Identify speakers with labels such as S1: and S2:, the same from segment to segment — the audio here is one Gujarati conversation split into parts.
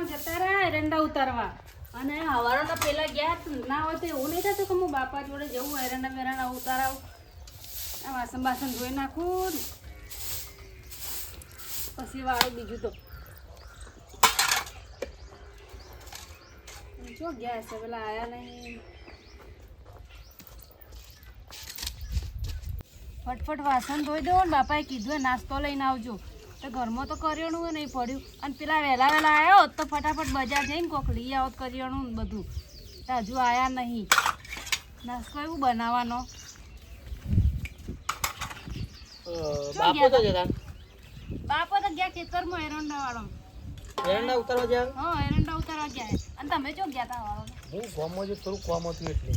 S1: ખેતરમાં જતા રહ્યા એરંડા ઉતારવા અને હવારોના પેલા ગયા ના હોય તો એવું નહીં થતું કે હું બાપા જોડે જવું એરંડા બેરંડા ઉતારાવું. આ વાસણ બાસણ ધોઈ નાખું પછી વાળું બીજું તો જો ગયા છે પેલા આયા નહીં. ફટફટ વાસણ ધોઈ દો ને બાપાએ કીધું નાસ્તો લઈને આવજો. તો ઘરમાં તો કરિયાણું નહીં પડ્યું અને પેલા વહેલા આવ્યા હોત તો ફટાફટ બજાર જઈને કોક લઈ આવત કરિયાણું ને બધું. તો હજુ આવ્યા નહીં. નાસ્તો એવું બનાવવાનો. બાપો તો ગયા ખેતરમાં એરંડા વાળો.
S2: એરંડા ઉતારવા ગયા?
S1: હા, એરંડા ઉતારવા ગયા. અને તમે જો ગયા તા વાળો?
S2: હું ગામમાં જો થોડું કામ હતું એટલે.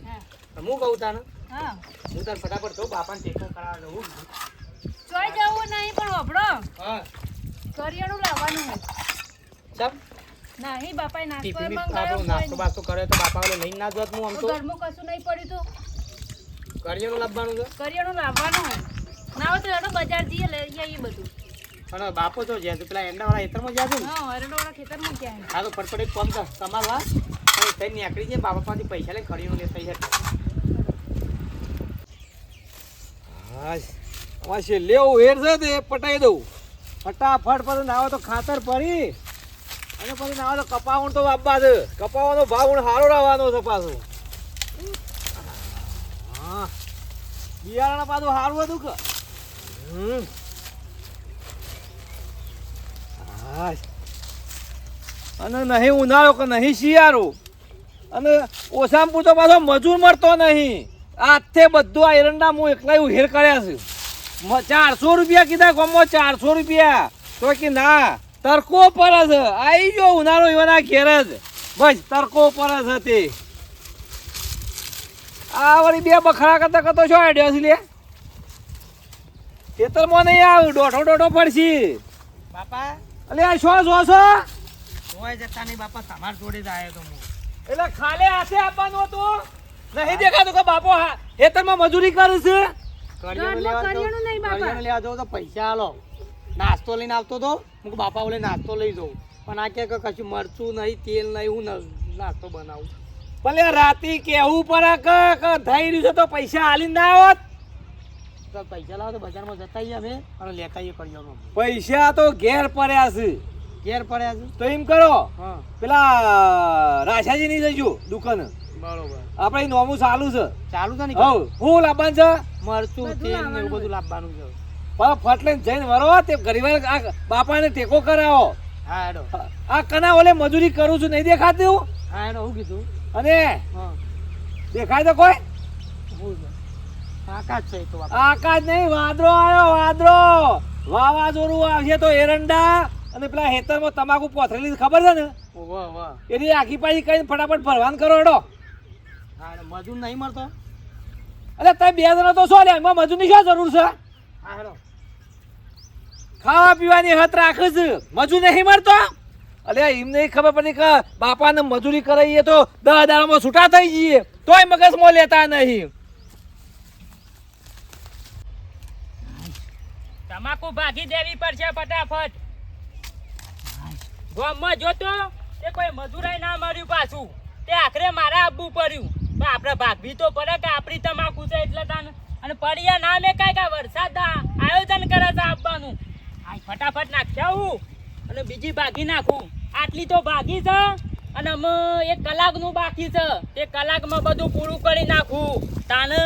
S1: હા
S2: હું કહું તાને.
S1: હા
S2: હું તાર ફટાફટ કહું બાપાને ટેકો કરાવવા જવું.
S1: ચોય જવું નહીં પણ હોભળો
S2: હા
S1: કરિયાણું લાવવાનું હોય.
S2: ચાલ
S1: નહીં બાપાએ નાસ્તો
S2: ટિફિન
S1: મંગાવ્યો
S2: નાસ્તો બાસ્તો કરે તો બાપા ઓલે લઈને ના જોત હું આમ તો
S1: ઘરમાં કશું નહીં પડ્યું તો
S2: કરિયાણું લાવવાનું છે.
S1: કરિયાણું લાવવાનું હોય. ના હોય તો એનો બજાર જઈએ લઈ આવીએ બધું.
S2: પણ બાપો તો જ્યાં તો પેલા એંડાવાળા ખેતરમાં જ્યાં છે ને
S1: હા, એરંડાવાળા ખેતરમાં ક્યાં
S2: હા તો ફટફટ એક કામ કર તમારવા અને તઈ નીકળી જાય બાપા પાસેથી પૈસા લઈને કરિયાણું લેતા જાય.
S3: હા અમારે છેલ્લે ઉહેર છે તે પટાઈ દઉં ફટાફટ પછી નાવો તો ખાતર પડી અને પછી નાવો તો કપાવણ તો વાપવા છે. કપાવાનો ભાવ સારો રહેવાનો છે પાછો. હા બિયારણ પાછું સારું હતું કે હા. અને નહીં ઉનાળો કે નહીં શિયાળો અને ઓછામાં પૂરતો પાછો મજૂર મળતો નહીં. આજથી બધું આ એરંડા હું એકલા ઉહેર કર્યા છે. 400 રૂપિયા કીધા ગામમાં 400 રૂપિયા તો કે ના તરકો પર છે. આવી ગયો ઉનાળો એવાના ઘેર જ બસ તરકો પર જ હતી. આ વળી બે બખડા કરતા કરતો શું આઈડિયા છે લે ખેતરમાં નહીં આવ દોઢો પડશે.
S2: બાપા
S3: અલે આ શું છો
S2: હોય જતા નહીં બાપા તમાર જોડે જ આવ્યો તો હું.
S3: એટલે ખાલે હાથે આપવાનું હતું નહીં દેખાતું કે બાપો ખેતરમાં મજૂરી કરે છે.
S1: કરિયાણું નહીં બાપા.
S2: કરિયાણું લેવા જાઉં તો પૈસા આલો. નાસ્તો લઈને આવતો તો હું બાપા ઓલે નાસ્તો લઈ જાઉં પણ આ કે કશું મરચું નહીં તેલ નહીં હું નાસ્તો બનાવું.
S3: ભલે રાતી કેવું પડે કે થઈ રહ્યું છે તો પૈસા હાલીને ના આવત.
S2: તો પૈસા લાવો તો બજારમાં જતા આવીએ અમે અને લેતા આવીએ કરિયાણું.
S3: પૈસા તો ઘેર પડ્યા છે.
S2: ઘેર પડ્યા છે.
S3: તો એમ કરો
S2: હા
S3: પેલા રાશાજી ની જજો દુકાન
S2: બરોબર
S3: આપણે નોમું ચાલુ છે.
S2: ચાલુ છે ને
S3: હવ હું લાવવાનું છે
S2: મરચું તેલ ને એવું બધું લાવવાનું છે.
S3: પણ ફટ લઈને જઈને વરો તે ગરીબ બાપાને ટેકો કરાવો.
S2: હા હેડો
S3: આ કના ઓલે મજૂરી કરું છું નહીં દેખાતું
S2: હા હેડો શું કીધું
S3: અને
S2: હા
S3: દેખાય તો કોઈ
S2: શું છે આકાશ છે તો બાપા.
S3: આકાશ નહીં વાદળો આવ્યો વાદળો વાવાઝોડું આવશે તો એરંડા અને પેલા હેતરમાં તમાકુ પોથરેલી ખબર છે ને
S2: વાહ વાહ
S3: એની આખી પાછી કઈ ફટાફટ ભરવાન કરો હેડો.
S2: હા હેડો મજૂર નહીં મળતો.
S3: અરે તમે બે જણા તો શું લે એમાં મજૂરની શું જરૂર છે.
S2: હા હેડો
S3: ખાવા પીવાની હત રાખે છે મજૂર નહીં મળતો. અલે એમ નહીં ખબર પડી કે બાપાને મજૂરી કરાવીએ તો 10 દાડામાં છૂટા થઈ જઈએ તોય મગજમાં લેતા નહીં.
S4: તમાકુ ભાગી દેવી પડશે ફટાફટ. ગામમાં જોતો તે કોઈ મજૂરાઈ ના મળ્યું પાછું તે આખરે મારે આપવું પડ્યું. તો આપણે ભાગવી તો પડે કે આપણી તમાકુ છે એટલે તાને અને પડિયા ના મેં કાંઈ કા વરસાદ આયોજન કરે છે આપવાનું. આ ફટાફટ નાખ્યા હું અને બીજી ભાગી નાખું. આટલી તો ભાગી છે અને અમે 1 કલાકનું બાકી છે. તે કલાકમાં બધું પૂરું કરી નાખું. તાને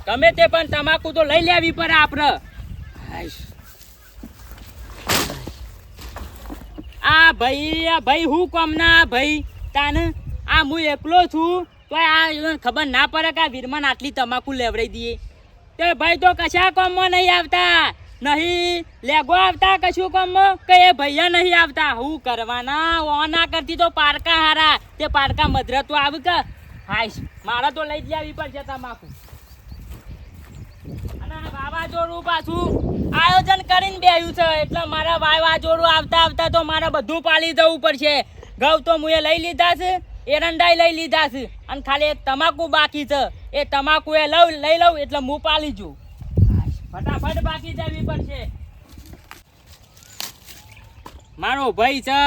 S4: ગમે તે પણ તમાકુ તો લઈ લેવી પડે આપણે. આ ભાઈ હું કોમના ભાઈ તાને આ હું એકલો છું તો આ ખબર ના પડે કે આ વીરમાન આટલી તમાકુ લેવડાવી દઈએ. તે ભાઈ તો કશા કોમમાં નહીં આવતા નહીં લેગો આવતા કશું કોમમાં કે એ ભૈયા નહીં આવતા. હું કરવાના ઓના કરતી તો પારકા હારા. તે પારકા મધરા તો આવે કે હાઈશ મારે તો લઈ જ લેવી પડશે તમાકુ. અને વાવાઝોડું પાછું આયોજન કરીને બેહ્યું છે એટલે મારા વાવાઝોડું આવતા તો મારે બધું પાલી જવું પડશે. ઘઉં તો મુએ લઈ લીધા છે એરંડાઈ લઈ લીધા છે અને ખાલી એક તમાકુ બાકી છે. એ તમાકુ એ લઈ લઉં એટલે હું પાલી જઉં. ફટાફટ બાકી જવી પડશે. મારો ભાઈ છે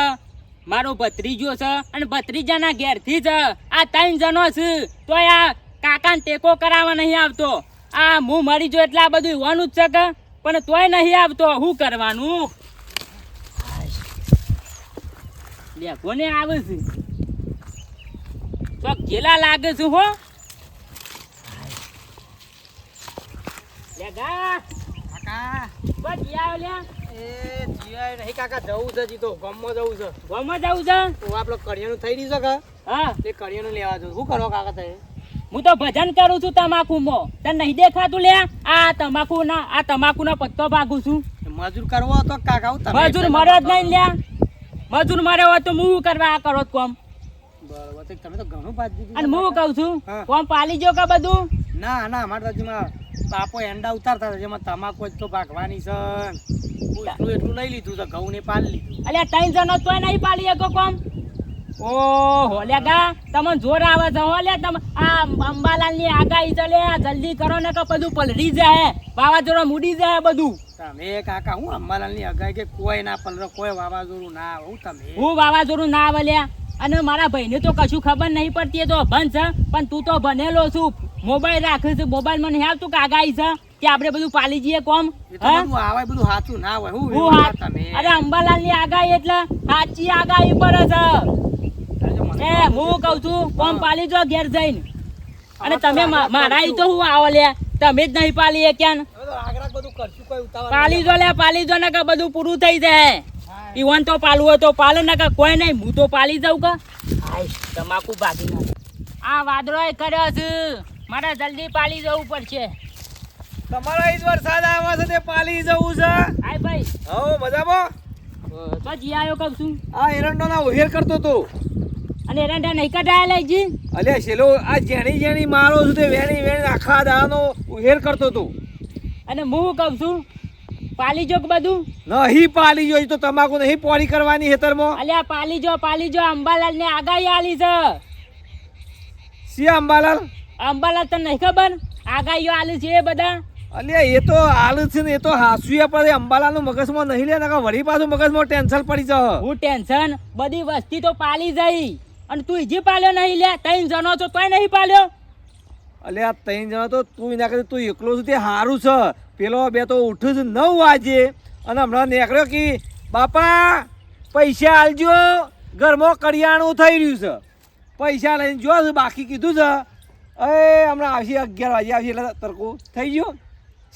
S4: મારો ભત્રીજો છે અને ભત્રીજાના ઘેરથી જ આ 3 જણો છે તોય આ કાકાને ટેકો કરાવવા નહીં આવતો. આ હું મરી જો એટલે આ બધું હોવાનું જ છે કે પણ તોય નહીં આવતો. શું કરવાનું? લે કોને આવે છે? ચોક જેલા લાગે છે હો. લે ગા
S2: કાકા
S4: બસ યાર લે
S2: એ જીવાય નહીં કાકા, જવું છે જીતો, ગામમાં જવું છે.
S4: ગોમાં જાવું છે.
S2: તો આપણો કરિયાનું થઈ રહ્યું છે કે
S4: હા
S2: એ કરિયાનું લેવા જવું. શું કરો કાકા તમે?
S4: હું તો ભજન કરું છું તમાકુમાં. તને નહીં દેખાતું લે? આ તમાકુના પત્તો ભાગું છું.
S2: મજૂર કરવો હતો કાકા, હું તમે
S4: મજૂર મરે જ નહીં લ્યા. મજૂર મરે હોય તો હું કરવા આ કરો કોમ.
S2: બરોબર, તો તમે તો ઘણું બાદ દીધું.
S4: અને હું કહું છું
S2: હા.
S4: કોમ પાલી જો કે બધું.
S2: ના ના, અમારા રાજ્યમાં બાપો એંડા ઉતારતા હતા, જેમાં તમાકુ જ તો ભાગવાની છે. હું એટલું નહીં લીધું છે, ઘઉં ને પાલ લીધું.
S4: અલ્યા 3 જણો તોય નહીં પાલી શકો કોમ. ઓહો લે ગા તમને જોર આવે છે હો લે. તમે આ અંબાલાલ ની આગાહી છે લે. જલ્દી કરો ને કે બધું પલળી જાય, વાવાઝોડા મૂડી જાય બધું.
S2: તમે કાકા હું અંબાલાલની અગાઈ કે કોઈ ના પલરો, કોઈ વાવાઝોડું ના આવે. હું તમે
S4: હું વાવાઝોડું ના આવે લ્યા. અને મારા ભાઈને તો કશું ખબર નહીં પડતી. એ તો અભણ છે પણ તું તો ભણેલો છું. મોબાઈલ રાખે છે, મોબાઈલ માં નહીં આવતું કે આગાહી છે કે આપણે બધું પાલી જઈએ કોમ.
S2: એ તો બધું આવે, બધું સાચું ના હોય. હું
S4: હું
S2: વેવાના તમે
S4: અરે અંબાલાલ ની આગાહી એટલે સાચી આગાહી પર છે. એ હું કઉ છું કોમ પાલી જો ઘેર જઈને. અને તમે મારા ઈ તો હું આવો લે. તમે જ નહીં પાલી ક્યાં
S2: હવે તો આગળ બધું કરશું, કોઈ ઉતાવળ
S4: પાલી જો લે. પાલી જો ને કે બધું પૂરું થઈ જાય. ઈવન તો પાલવું હોય તો પાલે ને કે કોઈ નહીં. હું તો પાલી જાઉં કે તમાકુ ભાગી નાખ. આ વાદળો કર્યો છે, મારે જલ્દી પાલી જવું પડશે.
S3: તમારા ઈ જ વરસાદ આવ્યો છે તે પાલી જવું છે.
S4: હાય ભાઈ
S3: હો મજામાં.
S4: તો જી આવ્યો કહું છું.
S3: આ એરંડો ના ઉહેર કરતો તો.
S4: અને એરંડા નહીં કઢાયા લેજી.
S3: અલ્યા શેલો આ જેણી મારો છું તે વેણી વેણી આખા દાનો ઉહેર કરતો તો.
S4: અને હું કહું છું પાલી જો કે બધું.
S3: નહીં પાલી જોઈ તો તમાકુ નહીં પોળી કરવાની હેતરમાં.
S4: અલ્યા પાલી જો અંબાલાલ ને આગાહી આલી છે.
S3: સિયા અંબાલાલ.
S4: અંબાલાલ તને નહીં ખબર આગાહીઓ આલી છે એ બધા.
S3: અલ્યા એ તો હાલ છે ને, એ તો હાસુયા પર અંબાલાલનું મગજમાં નહીં લે નકા વળી પાછું મગજમાં ટેન્શન પડી જાય.
S4: હું ટેન્શન બધી વસ્તી તો પાલી જઈ અને તું હજી પાલ્યો નહીં લે. 3 જણો છો તોય નહીં પાલ્યો.
S3: અલ્યા 3 જણા તો તું ના કરી, તું એકલો છું તે સારું છે. પેલો બે તો ઉઠું છું 9 વાગે અને હમણાં નીકળ્યો કે બાપા પૈસા આલજો, ઘરમાં કરિયાણું થઈ રહ્યું છે, પૈસા લઈને જો છે. બાકી કીધું છે એ હમણાં આવશે 11 વાગે આવશે એટલે તરકું થઈ ગયો.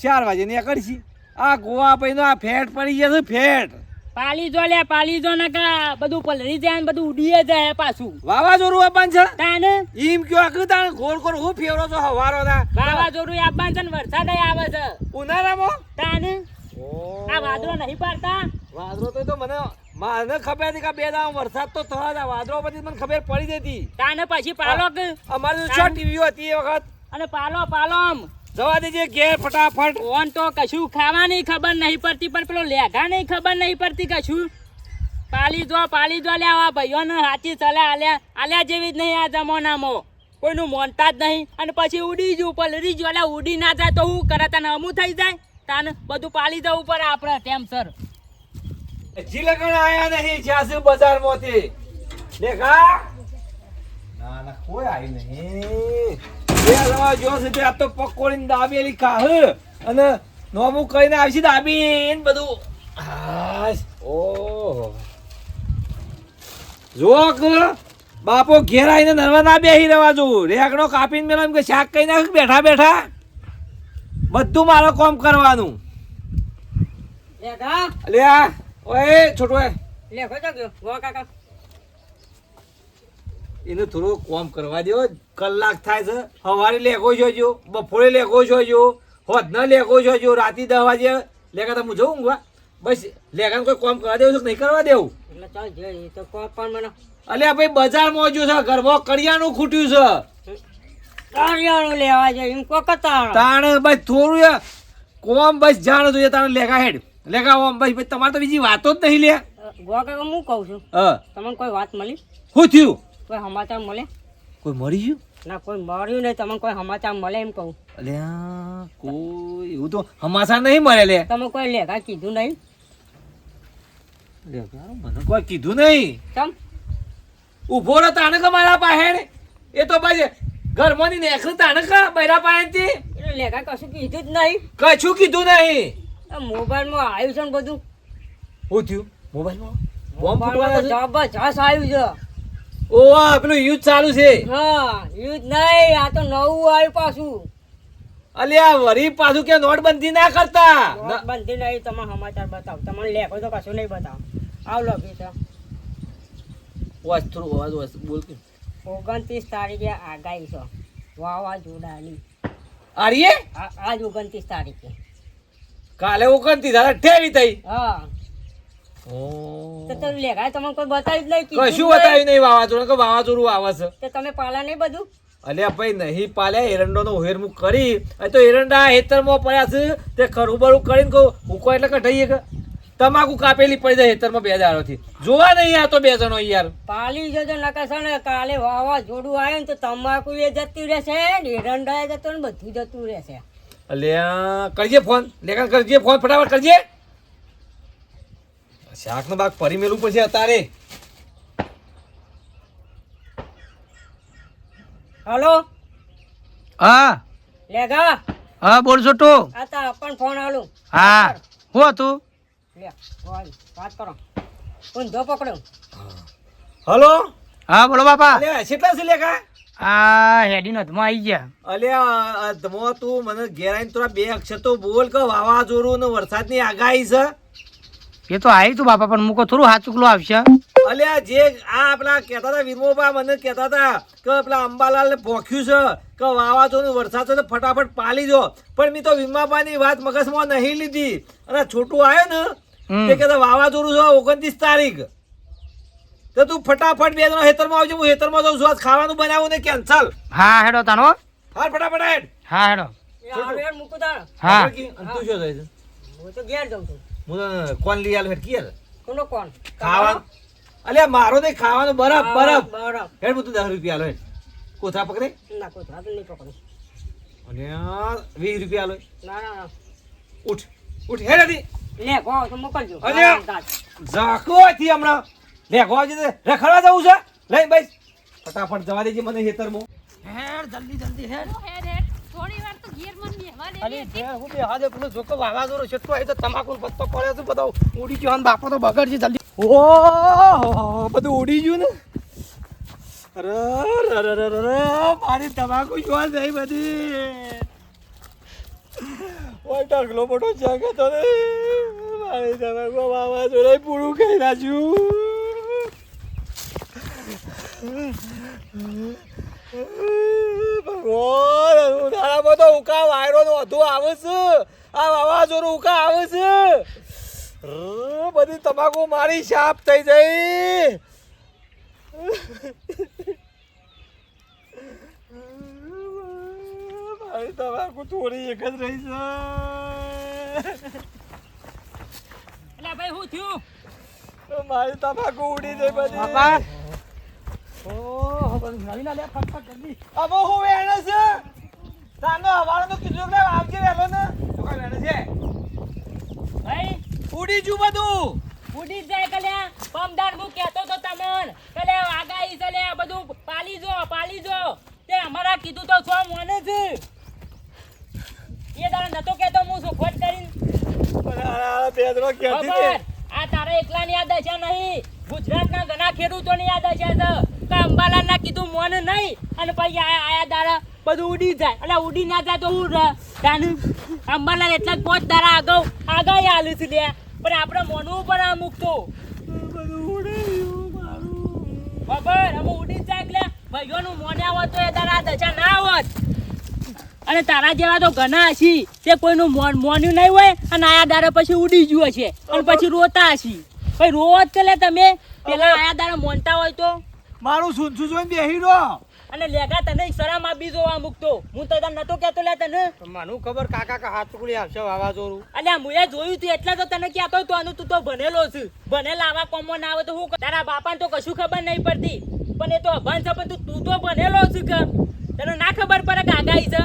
S3: 4 વાગે નીકળશે. આ ગોવા પૈનો આ ફેટ પડી જશે, ફેટ.
S4: પાલી જો લે પાલી જો ને કે બધું પલળી જાય ને બધું ઉડીએ જાય પાછું.
S3: વાવાઝોડું આપવાનું છે
S4: તાને
S3: એમ કયો આખું તાણ ગોળ ગોળ હું ફેરવો છો હવારો ના.
S4: વાવાઝોડું આપવાનું છે ને વરસાદ આવે છે
S3: ઉનાળામાં
S4: તાને. આ વાદળો નહીં પાડતા.
S3: વાદળો તો મને ખબર હતી કે 2 દાડા વરસાદ તો થવા દા. વાદળો પછી મને ખબર પડી જતી.
S4: તાને પછી પાલો કે
S3: અમારી તો શું ટીવી હતી એ વખત.
S4: અને પાલો આમ
S3: જવા દેજે ઘેર ફટાફટ.
S4: ઓન તો કશું ખાવાની ખબર નહીં પડતી પણ પેલો લેઘા નહીં ખબર નહીં પડતી કશું. પાલી જો લે. આવા ભાઈઓને સાચી સલાહ આલ્યા જેવી જ નહીં આ જમાનામાં. કોઈનું મોનતા જ નહીં. અને પછી ઉડી જવું પલરી જો લે. ઉડી ના જાય તો શું કરે? તને અમું થઈ જાય. તાને બધું પાલી જવું પડે આપણે ટેમસર.
S3: હજી લગન આયા નહીં જ્યાં બજારમાંથી દેખા. ના કોઈ આવ્યું નહીં. બે લવા જો છે તે આ તો પકોડીને દાબેલી ખાહ અને નોમું કઈને આવશે દાબીને બધું. હાશ ઓહો જો કે બાપો ઘેર આવીને નરવા ના બેસી રહેવા જો. રેકડો કાપીને મેલો એમ કે શાક કઈ નાખ બેઠા બેઠા. બધું મારે કામ કરવાનું.
S2: લેખા
S3: અલ્યા ઓય છોટો
S2: લેખો તો ગયો ગો કાકા.
S3: એને થોડું કોમ કરવા દો. કલાક થાય છે. સવારે લેખો જોજો, બપોરે લેખો જોજો, હોદના લેખો જોજો, રાતે 10 વાગે લેખા તમે જવું ઊંઘવા. બસ લેખાને કોઈ કોમ કરવા દેવું છે કે નહીં કરવા દેવું?
S2: એટલે ચાલ જે એ તો કોઈ પણ મને
S3: અલ્યા ભાઈ બજારમાં જો છે, ઘરમાં કરિયાણું ખૂટ્યું છે.
S2: કરિયાણું લેવા જાય એમ કો કતા
S3: તાણ બસ થોડું કોમ બસ જાણ જોઈએ. તાણે લેખા હેડ લેખા ઓમ બસ તમારે તો બીજી વાતો જ નહીં લે.
S2: ગો કાકા હું કહું છું
S3: હા
S2: તમને કોઈ વાત મળી?
S3: શું થયું?
S2: કોઈ સમાચાર મળે?
S3: કોઈ મરી ગયું?
S2: ના કોઈ મળ્યું નહીં. તમને કોઈ સમાચાર મળે એમ કહું.
S3: અલ્યા કોઈ એવું તો હમાસા નહીં મળે લે.
S2: તમે કોઈ લેખા કીધું નહીં?
S3: મને કોઈ કીધું નહીં.
S2: ચમ
S3: ઊભો રહો તાણે કે મારા પાસે એ તો પછી ઘરમાંની નેકળી તાણે કે બૈરા પાસેથી
S5: એટલે લેખા કશું કીધું જ નહીં.
S3: કશું કીધું નહીં.
S5: આ મોબાઈલમાં આવ્યું છે ને બધું.
S3: શું થયું મોબાઈલમાં બોમ્બ
S5: મોબાઈલમાં
S3: ફૂટવાના છે?
S5: જબરજસ્ત આવ્યું છે.
S3: ઓવા પેલું યુદ્ધ ચાલુ છે.
S5: હા યુદ્ધ નહીં, આ તો નવું આવ્યું પાછું.
S3: અલ્યા વરી પાછું કે નોટબંધી ના કરતા
S5: બંધી નહીં, તમે સમાચાર બતાવો. તમને લેખો તો કશું નહીં બતાવો. આવ લખી તો
S3: વાસ થોડું અવાજ વાસ બોલ કે
S5: 29 તારીખે આગાહી છે વાવાઝોડાની.
S3: આર્યે
S5: આજ 29 તારીખે.
S3: કાલે ઓકનતી તારા ઠેવી થઈ.
S5: હા તો તમે લેખાય તમને કોઈ બતાવ્યું જ નહીં, કીધું જ
S3: કશું
S5: નહીં.
S3: બતાવ્યું નહીં વાવાઝોડું કે વાવાઝોડું આવે છે.
S5: તો તમે પાલા નહીં બધું.
S3: અલ્યા ભાઈ નહીં પાલ્યા એરંડોનો ઉહેરમું કરી અહીં તો એરંડા હેતરમાં પડ્યા છે તે ખરું બરું કરીને કહું ઉકો એટલે કઢાઈએ કે તમાકુ કાપેલી પડી જાય હેતરમાં 2 દાડોથી જોવા નહીં આ તો 2 જણો યાર
S5: પાલી જજો નકર ને કાલે વાવાઝોડું આવ્યું ને તો તમાકુ એ જતું રહેશે, એરંડા જતો ને બધું જતું રહેશે.
S3: અલ્યા કરજે ફોન લેખન કરજે ફોન ફટાફટ કરજે. શાકનો બાગ ફરી મેલું પછી અત્યારે.
S5: હલો
S6: હા
S5: લેગા
S6: હા બોલ છોટુ.
S5: આ તો પણ ફોન આલું.
S6: હા હું હતું
S5: લે વાત કરો. ઊંધો પકડો.
S3: હલો
S6: હા બોલો બાપા.
S3: અલ્યા કેટલા છે લેખા?
S6: આ હેડી નથમાં આવી ગયા.
S3: અલ્યા અધમો તું મને ઘેર આવીને થોડા 2 અક્ષર તો બોલ કે વાવાઝોડું ને વરસાદની આગાહી છે.
S6: એ તો આવી તું બાપા પણ મૂકો થોડું હાથ ચૂકલો આવશે.
S3: અલ્યા જે આ પેલા કહેતા હતા વીરમોબા મને કહેતા હતા કે પેલા અંબાલાલ ને ભોખ્યું છે કે વાવાઝોડું વરસાદ છે તો ફટાફટ પાલી જો, પણ મેં તો વીમાબાની વાત મગજમાં નહીં લીધી અને છોટું આવ્યો ને તે કહેતા વાવાઝોડું છે 29 તારીખ. તો તું ફટાફટ 2 જણા હેતરમાં આવજો, હું હેતરમાં જાઉં છું. આજ ખાવાનું બનાવું ને કેન્સલ.
S6: હા હેડો તાનો.
S3: હાલ ફટાફટ હેડ.
S6: હા હેડો.
S5: એ હારું હેડ મૂકું તાણ.
S6: હા
S3: અને તું શું થાય છે?
S5: હું તો ઘેર જાઉં છું.
S3: હું તો કોણ લઈ આલું હેડ કિયર
S5: કોનો કોણ?
S3: ખાવાનું. અલ્યા મારો નહીં ખાવાનું બરફ બરફ
S5: બરફ.
S3: હેડ હું તું 10 રૂપિયા આલો હેડ. કોથળા પકડે
S5: ના કોઈ હાથ નહીં પકડું.
S3: અને 20 રૂપિયા આલો.
S5: ના ના ના.
S3: ઉઠ ઉઠ હેડ હતી
S5: લે ગો તો મોકલજો.
S3: અલ્યા. ઝાકો હતી હમણાં લે ગોજી રખડવા જવું છે લઈ બસ ફટાફટ જવા દેજે મને હેતરમાં.
S6: હેડ જલ્દી જલ્દી હેડ.
S1: હેડ હેડ થોડી વાર તો ઘેર મન બેહવા દે.
S6: અરે ઘેર હું બે હાજે પેલો જોકો વાવાઝોડો છેટલો આવી તો તમાકુ પત્તો પડ્યો છે બધો ઉડી ગયો અને બાપો તો બગડશે જલ્દી.
S3: ઓહો બધું ઉડી ગયું ને. અરે મારી તમાકુ જોવા જાય બધી. ઓય ઢગલો મોટો જાગે તો ને મારી તમાકુ વાવાઝોડે પૂરું કરી નાખ્યું. ભગવાન ઉનાળામાં તો ઉકા વાયરો નો વધુ આવે છે, આ વાવાઝોડું ઉકા આવે છે. બધી તમાકુ મારી શાપ થઈ જઈ. મારી તમાકુ થોડી એક જ રહી છે.
S4: એટલે ભાઈ શું થયું?
S3: મારી તમાકુ ઉડી જઈ બધી.
S6: બાપા
S3: ઓહો બધું નવી ના લે ફટફટ જલ્દી. અબો હું વેણે છે તાનો હવાળનો કીધું કે આવજે વેલો ને તો કઈ વેણે છે
S4: ભાઈ
S3: ઉડી જુ બધું.
S4: ઉડી જ જાય કલ્યા. પમદાર હું કહેતો તો તમને કલ્યા આગાહી છે લે બધું પાલી જો તે અમારા કીધું તો છો મોને છે એ દાડા નતો કહેતો હું સુખવટ કરીને.
S3: આ પેદરો ક્યાંથી
S4: ખબર
S3: છે?
S4: આ તારા એકલાની યાદ હશે નહીં, ગુજરાતના ઘણા ખેડૂતોની યાદ હશે છે કે અંબાલાલના કીધું મોન નહીં અને પછી આયા દાડા બધું ઉડી જાય. એટલે ઉડી ના જાય તો હું તાનું અંબાલાલ એટલા જ 5 દાડા આગાહી આલું છું લે, પણ આપણે મોનવું પણ આ મૂકતો
S3: બધું ઉડી ગયું મારું.
S4: ખબર અમે ઉડી જ જાય એટલે ભાઈઓનું મોને આવત તો એ દાડા દશા ના આવત. અને તારા જેવા તો ઘણા હશી તે કોઈનું મોન્યું નહીં હોય અને આયા દાડા પછી ઉડી ગયું હશે અને પછી રોતા હશી. ભાઈ રોવો જ કે લે તમે પેલા આયા દાડા મોનતા હોય તો.
S3: મારું સૂંચું જોઈને બેહી રહ્યો.
S4: અને લેગા તને શરમ આપી જોવા મૂકતો હું તો તને નતો કહેતો લે તને.
S3: મને ખબર કાકા કા હાથ ટુકડી આવશે વાવાઝોડું.
S4: અલ્યા મુએ જોયું તું એટલે તો તને કહેતો તો આનું તું તો ભણેલો છે, ભણેલા આવા કોમો ના આવે તો હું તારા બાપાને તો કશું ખબર નહીં પડતી પણ એ તો અભાન છે, પણ તું તો ભણેલો છે કે તને ના ખબર પડે કે આગાહી છે.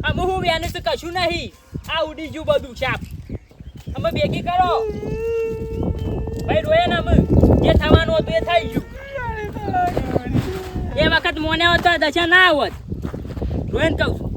S4: અમે હું વેનું છે કશું નહીં, આ ઉડી ગયું બધું શાપ. અમે ભેગી કરો ભાઈ રોયા ને અમે જે થવાનું હતું એ થઈ ગયું. વખત મોને હોત તો આ દશા ના આવત જોઈને કહું છું